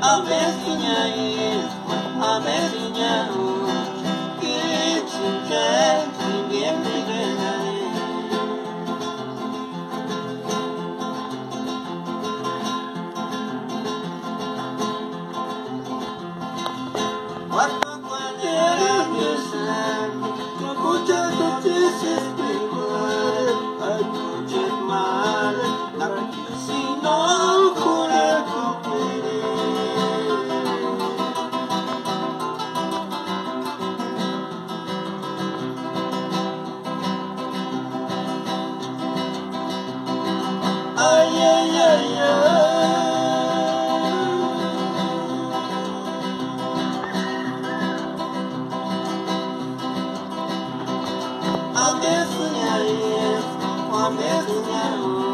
Amezinha, amezinha, que te quer, ninguém me ganha. Quando qualquer ambição, eu curto notícias primárias, eu curto mal, na que se não cura com ay, ay, ay, ay. Amezinha, amezinha.